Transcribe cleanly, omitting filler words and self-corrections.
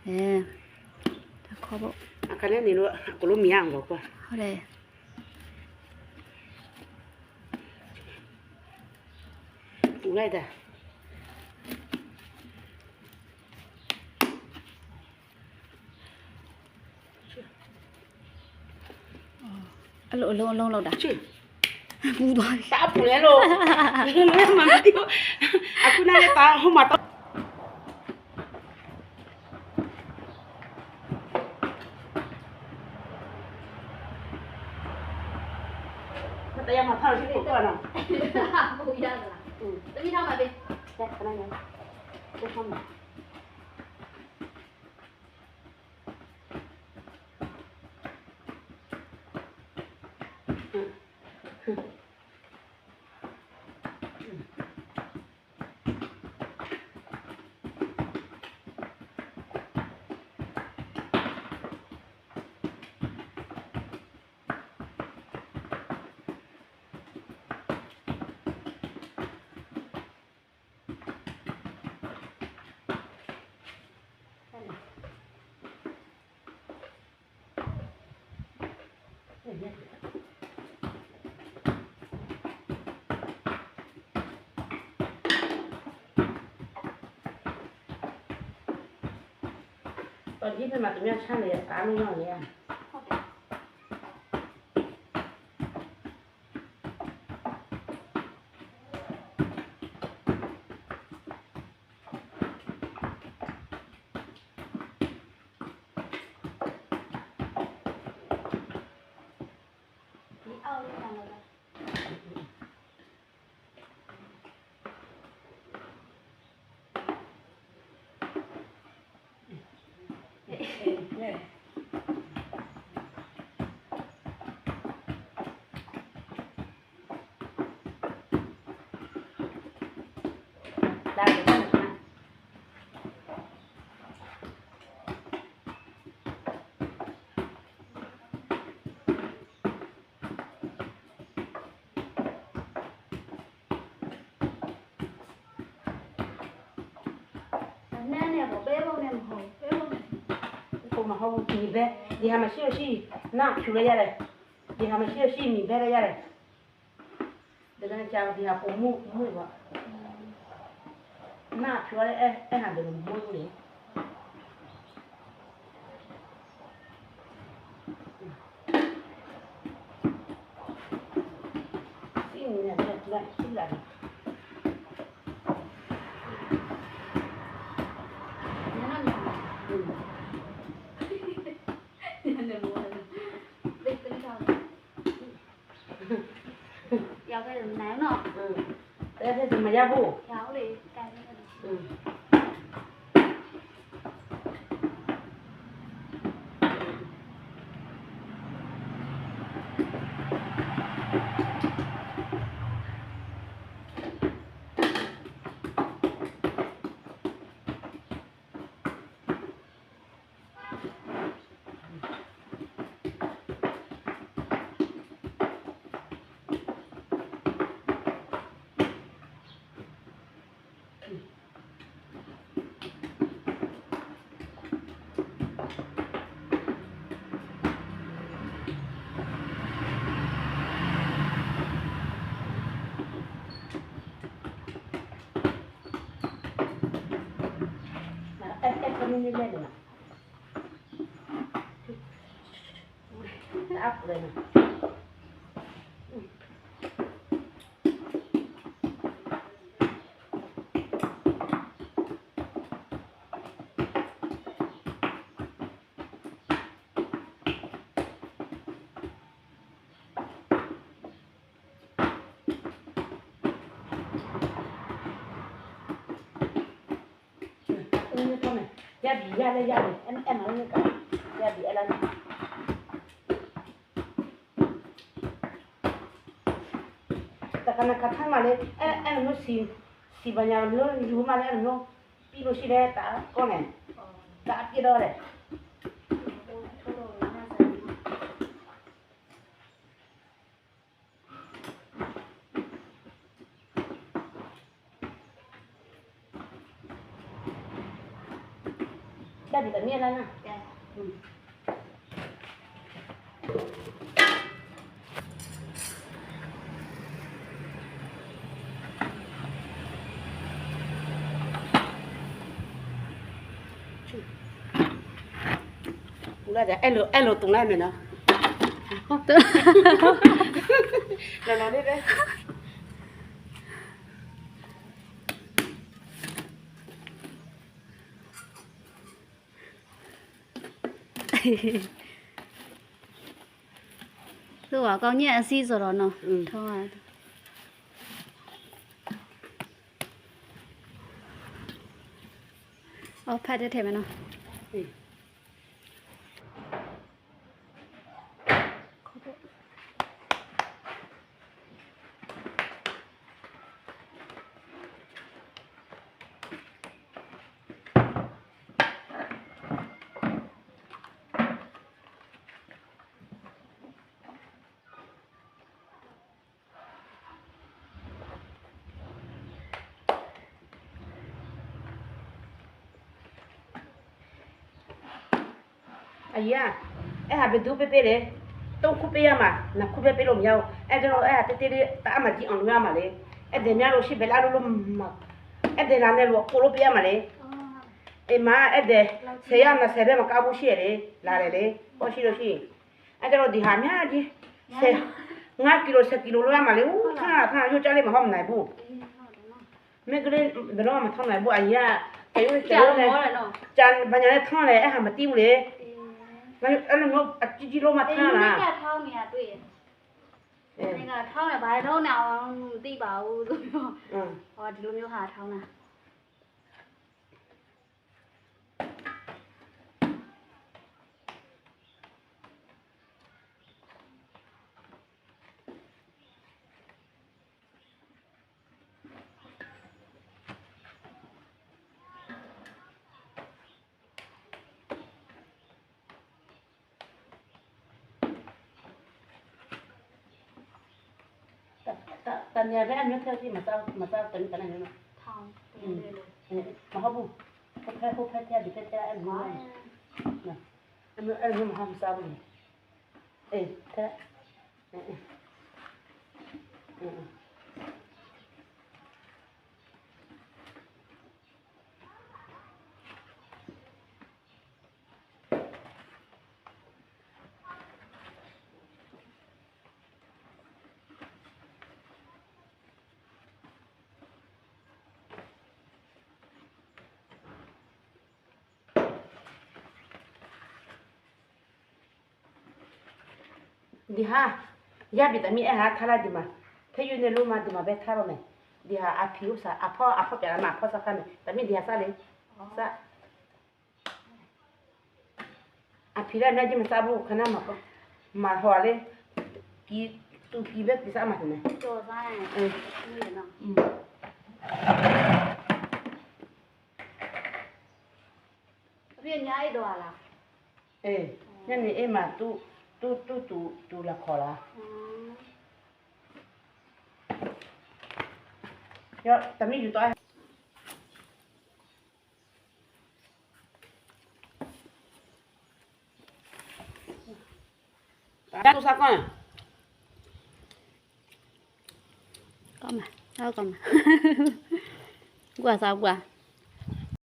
ဒါခေါ်ဖို့ အခါနဲ့နေလို့ကလို့မရအောင်ပေါ့ကွာ ဟုတ်တယ် ပူလိုက်တာအဲ့လိုအလုံးလောက်တာ ချွေ ပူသွားပြီ တာပူလဲလို့မမတိဘူးအခုနလည်းတာဟိုမှာတော့တရားမှာထားရှိလို့တော့နော် ပူရလားတမီးထားမှာပဲ ဆက်ခဏနေဆက်ဆောင်ပါตอนที่เป็นมาตรงนี้ช่างเลยตาไม่ยอมเลยอ่ะได้เลยนะแน่เนี่ยบอกเป้บอกเนี่ยบอกเป้บอกเนี่ย ကိုမဟုတ်ဒီပဲဒီဟာမရှိရှိနာဖြူရရတယ်ဒီဟာမရှိရှိမိပဲရတယ်ဒါကကြောင်ဒီဟာပုံမှုပါနာဖြူရအဲ့ဟာတယ်မှုလေစီနေတယ်လက်ရှိလာတယ် ရောက်ခဲ့တယ်နိုင်တော့ အဲ့ဒါဒီမရဘူး ရောက်လေတိုင်နေတယ် นี่เล่นนะอัพเลยนะရတယ်အဲ့မလေးကရပြီအဲ့လားတခါကထမ်းမလေးအဲ့လိုစီပညာလို့ယူမလေးအဲ့လိုပြီးလို့ရှိတဲ့တာကောနေတာပြတော့တယ်下底的面了呢。我来的爱罗东来没呢？来来来来。သူကကောင်းကြီးအစီဆိုတော့နော်ထောင်းရတယ်အော်ဖတ်တဲ့ထဲမှာနော်哎呀，哎还别都别嘞，都苦别呀嘛，那苦别别了没有，哎这种哎别的打嘛几昂路嘛嘞，哎这面路是别拉路嘛，哎这那那路过路别嘛嘞，哎妈哎这谁呀那谁别嘛搞不些嘞，拉来嘞，我是就是，哎这种地下面的，谁5 kg 10 kg路嘛嘞，呜看又家里嘛好难不，每个人这种嘛好难不，哎呀，还有这种呢，咱把人家烫嘞，哎还没丢嘞。အဲ့လိုမျိုးအကြီးကြီးလုံးမထားလား ကထောင်းနေတာတွေ့ရတယ်။ကထောင်းတယ်ဘာထောင်းနေအောင်မသိပါဘူးဆိုတော့ဟောဒီလိုမျိုးဟာထောင်းတာတန်ရတဲ့အမျိုးသားကြီးမစားတန်တယ်နော် ထောင်းတယ်လို့ မဟုတ်ဘူးဟုတ်ဖက်တဲ့ဒီဖက်တဲ့အဲ့လိုနော်အဲ့လိုမဟုတ်စားဘူးအေးတဲ့ဒီဟာရပြီတမီးအဟာထားလိုက်ဒီမှာထယူနေလို့မှဒီမှာပဲထားပါမယ်ဒီဟာအဖီဥစားအဖေပြလာမှာဖောစားခမယ်တမီးဒီဟာစားလေစားအဖီရနေကြမစားဘူးခဏမှာဟောလေဒီသူဒီဘက်ဒီစားမှာနေ ကြော်စားရင်ဒီနော်အပြည့်အများကြီးတော့လား အေးညနေအိမ်မှာတူလာခေါ်လားရောတမီးယူတော့တူစားကောင်းကောင်းမှာကောင်းမှာကွာစားကွာ